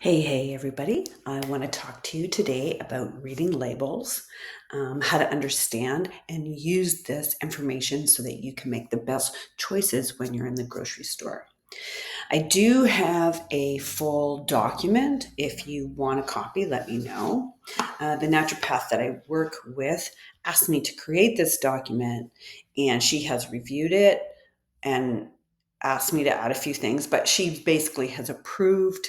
Hey, everybody. I want to talk to you today about reading labels, how to understand and use this information so that you can make the best choices when you're in the grocery store. I do have a full document. If you want a copy, let me know. The naturopath that I work with asked me to create this document, and she has reviewed it and asked me to add a few things, but she basically has approved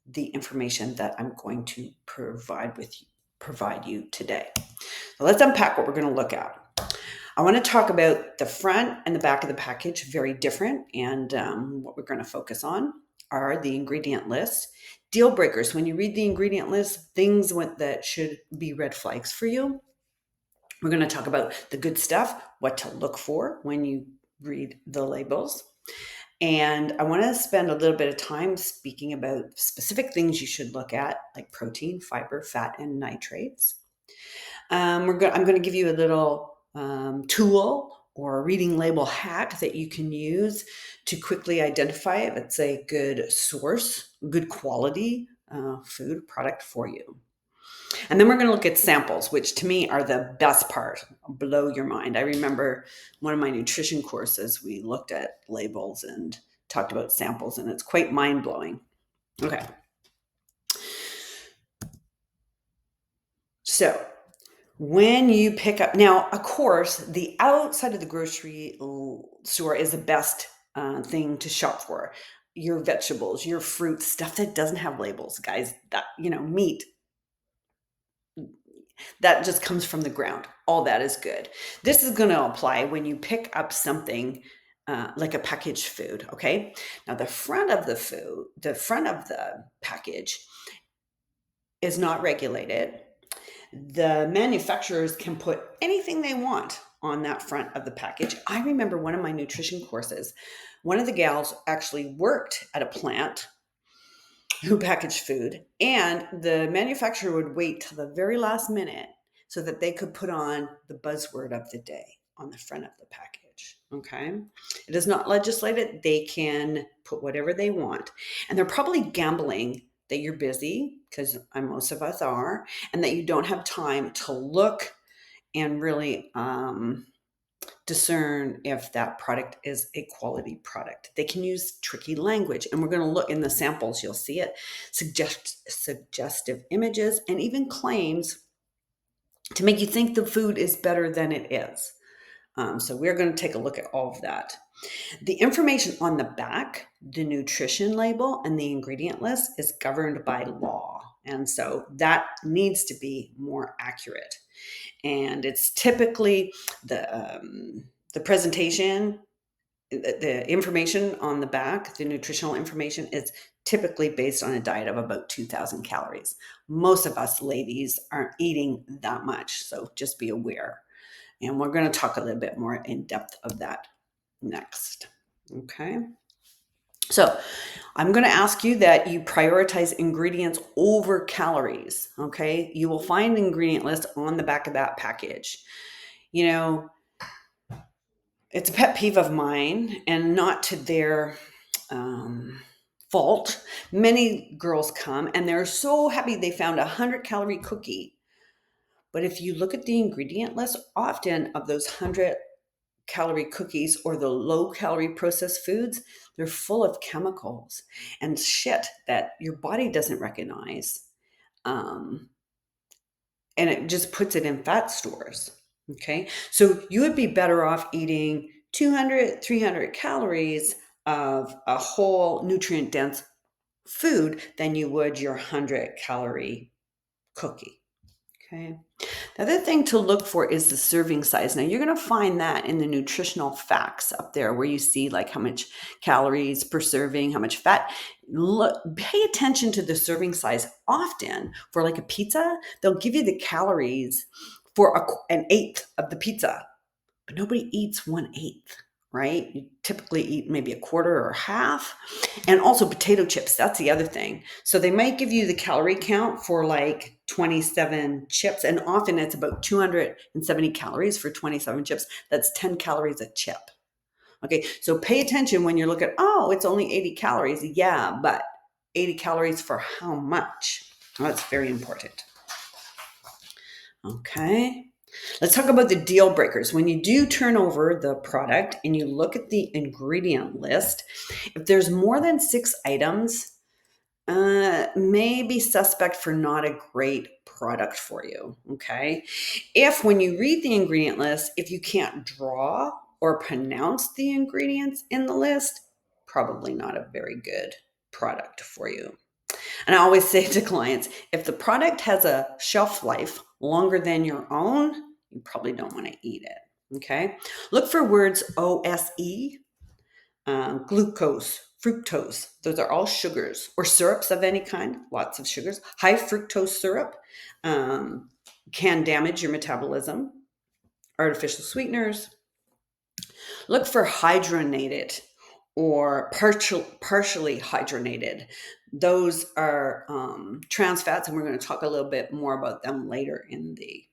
the information that I'm going to provide you today. So let's unpack what we're going to look at. I want to talk about the front and the back of the package, very different. And what we're going to focus on are the ingredient lists. Deal breakers. When you read the ingredient list, things that should be red flags for you. We're going to talk about the good stuff, what to look for when you read the labels. And I want to spend a little bit of time speaking about specific things you should look at, like protein, fiber, fat, and nitrates. I'm going to give you a little tool or a reading label hack that you can use to quickly identify if it's a good source, good quality food product for you. And then we're going to look at samples, which to me are the best part, blow your mind. I remember one of my nutrition courses, we looked at labels and talked about samples, and it's quite mind-blowing. Okay. So when you pick up, now, of course, the outside of the grocery store is the best thing to shop for. Your vegetables, your fruits, stuff that doesn't have labels, guys, that, meat, that just comes from the ground. All that is good. This is going to apply when you pick up something like a packaged food. Okay. Now, the front of the package is not regulated. The manufacturers can put anything they want on that front of the package. I remember one of my nutrition courses, one of the gals actually worked at a plant who packaged food, and the manufacturer would wait till the very last minute so that they could put on the buzzword of the day on the front of the package. Okay. It is not legislated. They can put whatever they want. And they're probably gambling that you're busy, because most of us are, and that you don't have time to look and really discern if that product is a quality product. They can use tricky language, and we're going to look in the samples. You'll see it, suggestive images, and even claims to make you think the food is better than it is. So we're going to take a look at all of that. The information on the back, the nutrition label, and the ingredient list is governed by law. And so that needs to be more accurate. And it's typically the presentation, the information on the back, the nutritional information is typically based on a diet of about 2,000 calories. Most of us ladies aren't eating that much, so just be aware. And we're going to talk a little bit more in depth of that next. Okay. So I'm going to ask you that you prioritize ingredients over calories. Okay. You will find an ingredient list on the back of that package. It's a pet peeve of mine, and not to their fault. Many girls come and they're so happy they found a 100-calorie cookie. But if you look at the ingredient list, often of those 100-calorie cookies or the low-calorie processed foods, they're full of chemicals and shit that your body doesn't recognize. And it just puts it in fat stores. Okay. So you would be better off eating 200, 300 calories of a whole nutrient dense food than you would your 100-calorie cookie. Okay. The other thing to look for is the serving size. Now, you're going to find that in the nutritional facts up there where you see like how much calories per serving, how much fat. Pay attention to the serving size. Often for like a pizza, they'll give you the calories for an eighth of the pizza, but nobody eats 1/8. Right? You typically eat maybe a quarter or half. And also potato chips. That's the other thing. So they might give you the calorie count for like 27 chips. And often it's about 270 calories for 27 chips. That's 10 calories a chip. Okay. So pay attention when you're looking, oh, it's only 80 calories. Yeah, but 80 calories for how much? Well, that's very important. Okay. Let's talk about the deal breakers. When you do turn over the product and you look at the ingredient list, if there's more than 6 items, may be suspect for not a great product for you. Okay. If when you read the ingredient list, if you can't draw or pronounce the ingredients in the list, probably not a very good product for you. And I always say to clients, if the product has a shelf life longer than your own, you probably don't want to eat it. Okay. Look for words OSE, glucose, fructose. Those are all sugars or syrups of any kind, lots of sugars. High fructose syrup can damage your metabolism. Artificial sweeteners. Look for hydrogenated or partially hydrogenated. Those are trans fats, and we're going to talk a little bit more about them later in the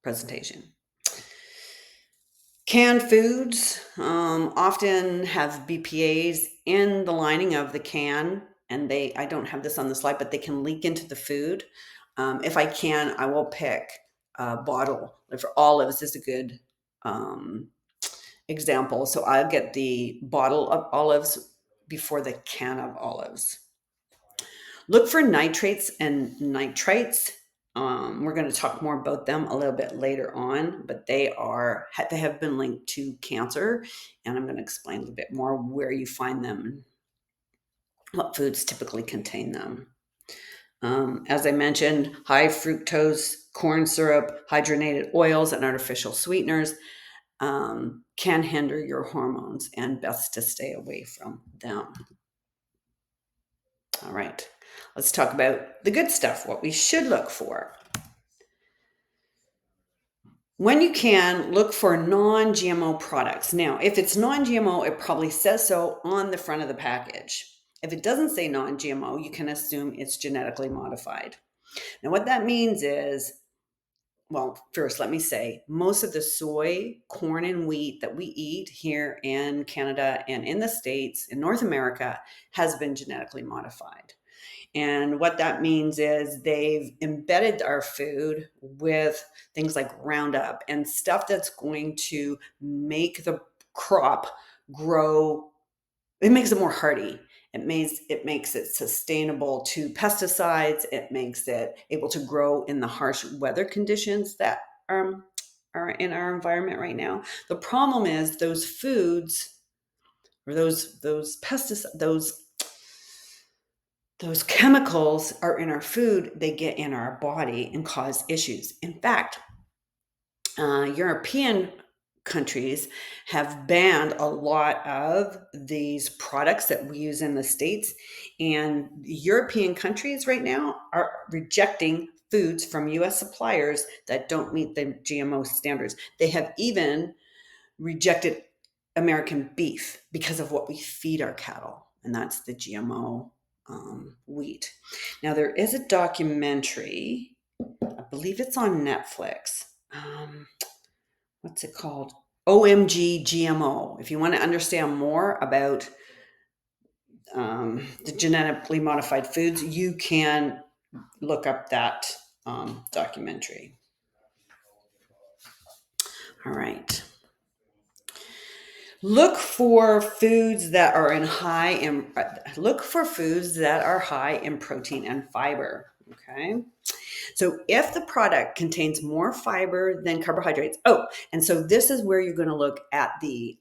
presentation. Canned foods often have BPAs in the lining of the can, and I don't have this on the slide, but they can leak into the food. If I can, I will pick a bottle. For olives is a good example. So I'll get the bottle of olives before the can of olives. Look for nitrates and nitrites. We're going to talk more about them a little bit later on, but they have been linked to cancer, and I'm going to explain a little bit more where you find them and what foods typically contain them. As I mentioned, high fructose corn syrup, hydrogenated oils, and artificial sweeteners can hinder your hormones, and best to stay away from them. All right, let's talk about the good stuff, what we should look for. When you can, look for non-GMO products. Now, if it's non-GMO, it probably says so on the front of the package. If it doesn't say non-GMO, you can assume it's genetically modified. Now, what that means is, well, first, let me say, most of the soy, corn, and wheat that we eat here in Canada and in the States, in North America, has been genetically modified. And what that means is they've embedded our food with things like Roundup and stuff that's going to make the crop grow. It makes it more hardy. It makes it sustainable to pesticides. It makes it able to grow in the harsh weather conditions that are in our environment right now. The problem is those foods or those pesticides, those chemicals are in our food. They get in our body and cause issues. In fact, European countries have banned a lot of these products that we use in the States, and European countries right now are rejecting foods from US suppliers that don't meet the GMO standards. They have even rejected American beef because of what we feed our cattle, and that's the GMO wheat. Now, there is a documentary, I believe it's on Netflix. What's it called? OMG GMO. If you want to understand more about the genetically modified foods, you can look up that documentary. All right. Look for foods that are high in protein and fiber. Okay. So if the product contains more fiber than carbohydrates, and so this is where you're going to look at the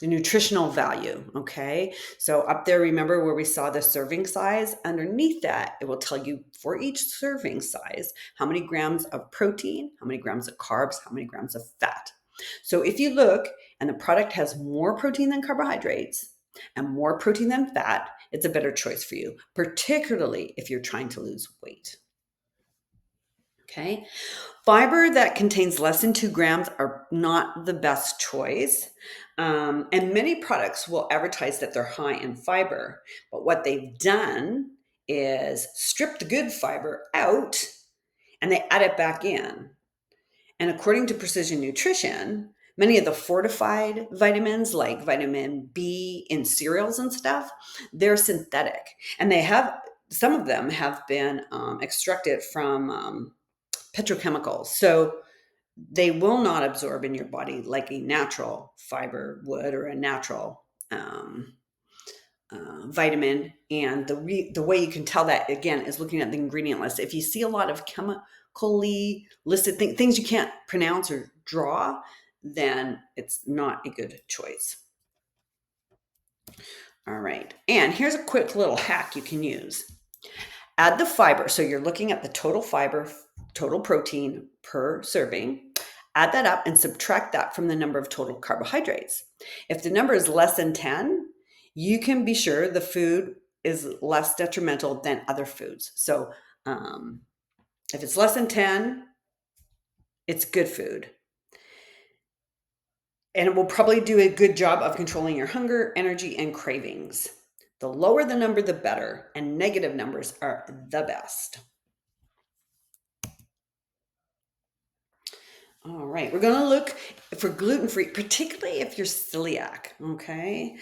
nutritional value. Okay. So up there, remember where we saw the serving size? Underneath that, it will tell you for each serving size, how many grams of protein, how many grams of carbs, how many grams of fat. So if you look and the product has more protein than carbohydrates and more protein than fat, it's a better choice for you, particularly if you're trying to lose weight. Okay. Fiber that contains less than 2 grams are not the best choice. And many products will advertise that they're high in fiber, but what they've done is strip the good fiber out and they add it back in. And according to Precision Nutrition, Many of the fortified vitamins, like vitamin B in cereals and stuff, they're synthetic, and some of them have been extracted from petrochemicals. So they will not absorb in your body like a natural fiber would, or a natural um, vitamin. And the way you can tell that, again, is looking at the ingredient list. If you see a lot of chemically listed things you can't pronounce or draw, then it's not a good choice. All right. And here's a quick little hack you can use. Add the fiber. So you're looking at the total fiber, total protein per serving. Add that up and subtract that from the number of total carbohydrates. If the number is less than 10, you can be sure the food is less detrimental than other foods. So if it's less than 10, it's good food. And it will probably do a good job of controlling your hunger, energy, and cravings. The lower the number, the better, and negative numbers are the best. All right, we're going to look for gluten-free, particularly if you're celiac, okay?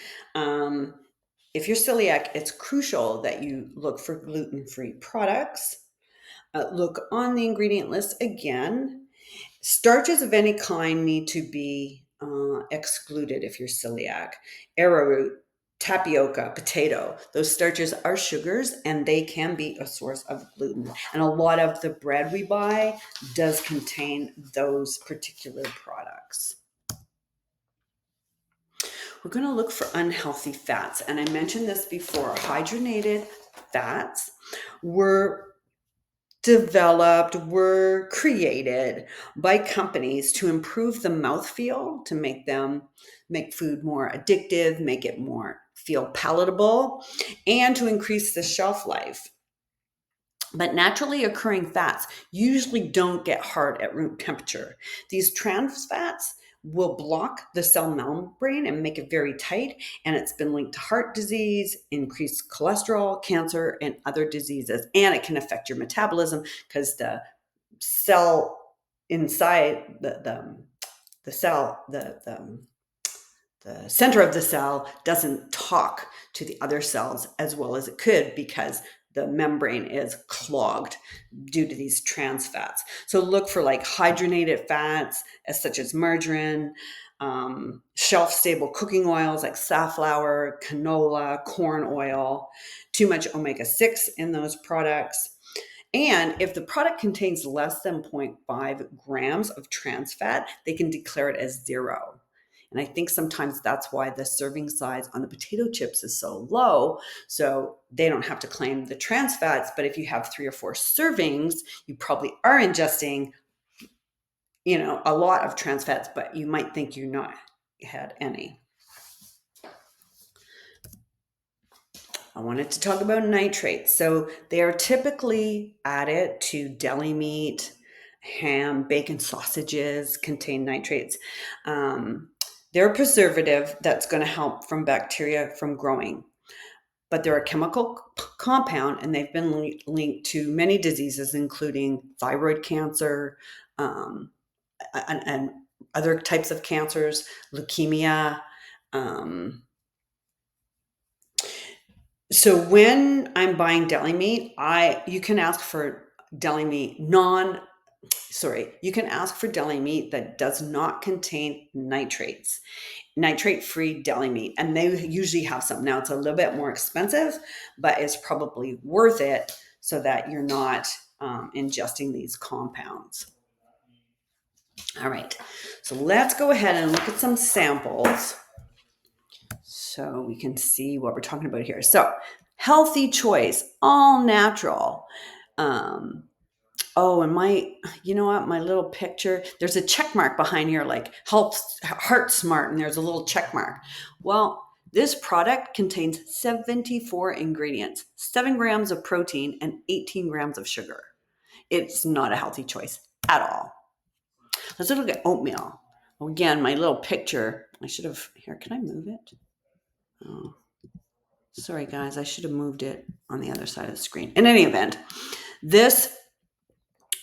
If you're celiac, it's crucial that you look for gluten-free products. Look on the ingredient list again. Starches of any kind need to be excluded if you're celiac. Arrowroot, tapioca, potato, those starches are sugars, and they can be a source of gluten. And a lot of the bread we buy does contain those particular products. We're going to look for unhealthy fats. And I mentioned this before. Hydrogenated fats were created by companies to improve the mouthfeel, to make food more addictive, make it more feel palatable, and to increase the shelf life. But naturally occurring fats usually don't get hard at room temperature. These trans fats will block the cell membrane and make it very tight, and it's been linked to heart disease, increased cholesterol, cancer, and other diseases. And it can affect your metabolism because the cell inside the cell, the center of the cell doesn't talk to the other cells as well as it could, because the membrane is clogged due to these trans fats. So look for like hydrogenated fats, such as margarine, shelf-stable cooking oils like safflower, canola, corn oil, too much omega-6 in those products. And if the product contains less than 0.5 grams of trans fat, they can declare it as zero. And I think sometimes that's why the serving size on the potato chips is so low. So they don't have to claim the trans fats, but if you have 3 or 4 servings, you probably are ingesting, a lot of trans fats, but you might think you not had any. I wanted to talk about nitrates. So they are typically added to deli meat, ham, bacon, sausages contain nitrates. They're a preservative that's going to help from bacteria from growing. But they're a chemical compound, and they've been linked to many diseases, including thyroid cancer, and other types of cancers, leukemia. So when I'm buying deli meat, you can ask for deli meat you can ask for deli meat that does not contain nitrates, nitrate-free deli meat, and they usually have some. Now it's a little bit more expensive, but it's probably worth it so that you're not ingesting these compounds. All right, so let's go ahead and look at some samples so we can see what we're talking about here. So healthy choice, all natural. And my little picture, there's a check mark behind here, like Heart Smart, and there's a little check mark. Well, this product contains 74 ingredients, 7 grams of protein, and 18 grams of sugar. It's not a healthy choice at all. Let's look at oatmeal. Again, my little picture, can I move it? Oh, sorry guys, I should have moved it on the other side of the screen. In any event, this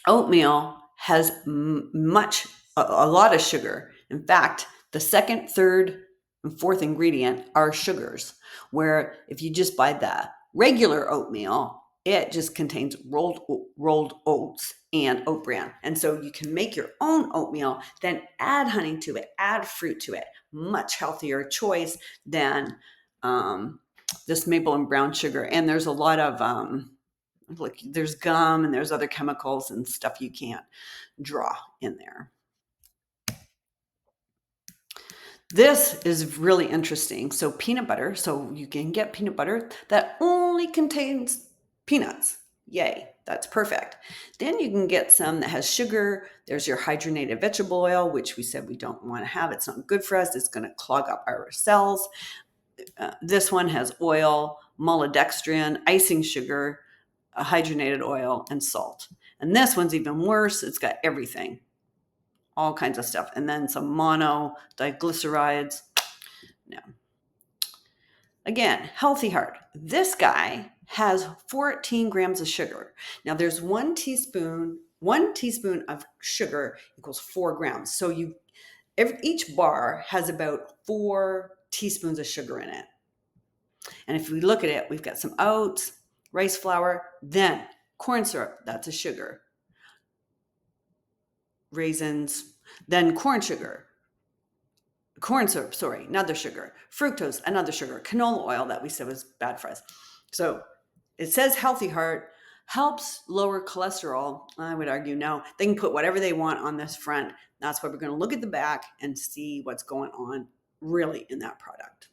oatmeal has a lot of sugar, In fact, the second, third, and fourth ingredient are sugars, where if you just buy the regular oatmeal, it just contains rolled oats and oat bran. And so you can make your own oatmeal, then add honey to it, add fruit to it. Much healthier choice than this maple and brown sugar. And there's a lot of like there's gum and there's other chemicals and stuff you can't draw in there. This is really interesting. So peanut butter, so you can get peanut butter that only contains peanuts. Yay, that's perfect. Then you can get some that has sugar. There's your hydrogenated vegetable oil, which we said we don't want to have. It's not good for us. It's going to clog up our cells. This one has oil, maltodextrin, icing sugar, a hydrogenated oil, and salt. And this one's even worse. It's got everything, all kinds of stuff. And then some mono diglycerides. No. Again, healthy heart. This guy has 14 grams of sugar. Now there's one teaspoon of sugar equals 4 grams. So each bar has about 4 teaspoons of sugar in it. And if we look at it, we've got some oats, rice flour, then corn syrup, that's a sugar. Raisins, then corn syrup, another sugar. Fructose, another sugar. Canola oil that we said was bad for us. So it says healthy heart, helps lower cholesterol. I would argue no. They can put whatever they want on this front. That's why we're going to look at the back and see what's going on really in that product.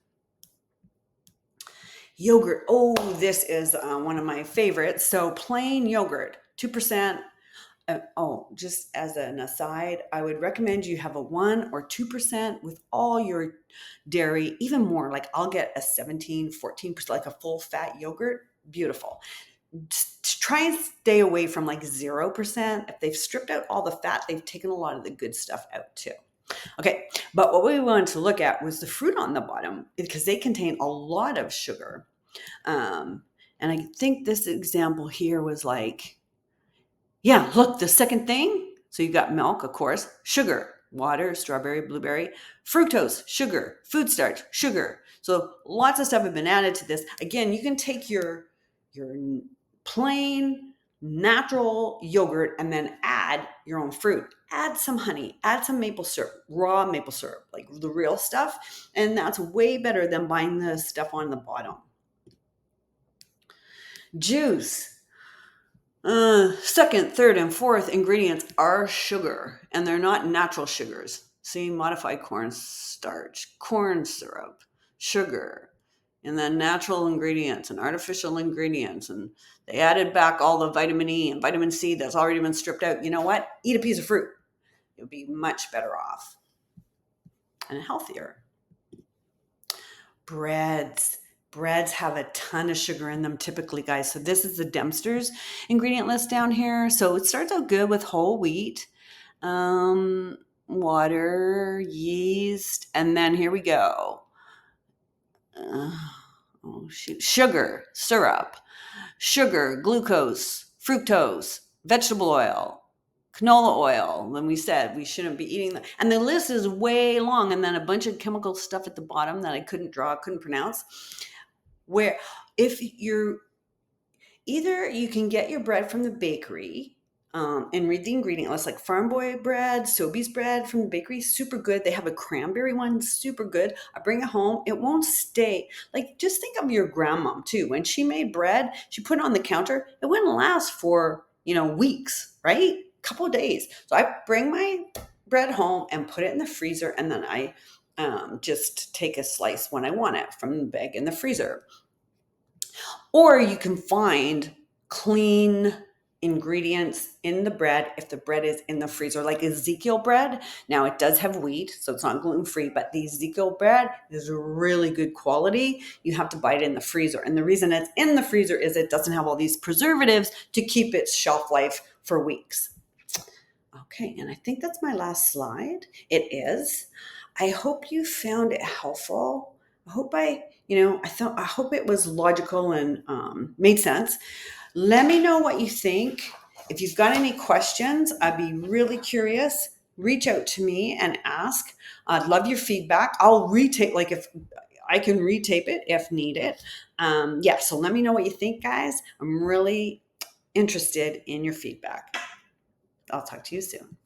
Yogurt. Oh, this is one of my favorites. So plain yogurt, 2%. Just as an aside, I would recommend you have a 1 or 2% with all your dairy, even more. Like I'll get a 17, 14%, like a full fat yogurt. Beautiful. Just try and stay away from like 0%. If they've stripped out all the fat, they've taken a lot of the good stuff out too. Okay, but what we wanted to look at was the fruit on the bottom because they contain a lot of sugar. And I think this example here was like, yeah, look, the second thing. So you got milk, of course, sugar, water, strawberry, blueberry, fructose, sugar, food starch, sugar. So lots of stuff have been added to this. Again, you can take your plain natural yogurt and then add your own fruit. Add some honey, add some maple syrup, raw maple syrup, like the real stuff. And that's way better than buying the stuff on the bottom. Juice. Second, third, and fourth ingredients are sugar, and they're not natural sugars. See, modified cornstarch, corn syrup, sugar, and then natural ingredients and artificial ingredients. And they added back all the vitamin E and vitamin C that's already been stripped out. You know what? Eat a piece of fruit. You'll be much better off and healthier. Breads have a ton of sugar in them typically, guys. So this is the Dempster's ingredient list down here. So it starts out good with whole wheat, water, yeast, and then here we go. Sugar, syrup, sugar, glucose, fructose, vegetable oil, canola oil. Then we said we shouldn't be eating that. And the list is way long. And then a bunch of chemical stuff at the bottom that I couldn't pronounce. Where if you're either you can get your bread from the bakery and read the ingredient list, like Farm Boy bread, Sobeys bread from the bakery, super good. They have a cranberry one, super good. I bring it home. It won't stay. Like, just think of your grandmom too. When she made bread, she put it on the counter. It wouldn't last for, weeks, right? A couple of days. So I bring my bread home and put it in the freezer, and then I just take a slice when I want it from the bag in the freezer. Or you can find clean ingredients in the bread if the bread is in the freezer, like Ezekiel bread. Now it does have wheat, so it's not gluten-free, but the Ezekiel bread is really good quality. You have to buy it in the freezer. And the reason it's in the freezer is it doesn't have all these preservatives to keep its shelf life for weeks. Okay, and I think that's my last slide. It is. I hope you found it helpful. I hope I hope it was logical and made sense. Let me know what you think. If you've got any questions, I'd be really curious. reach out to me and ask. I'd love your feedback. I'll retake, like if I can retape it if needed. Yeah, so let me know what you think, guys. I'm really interested in your feedback. I'll talk to you soon.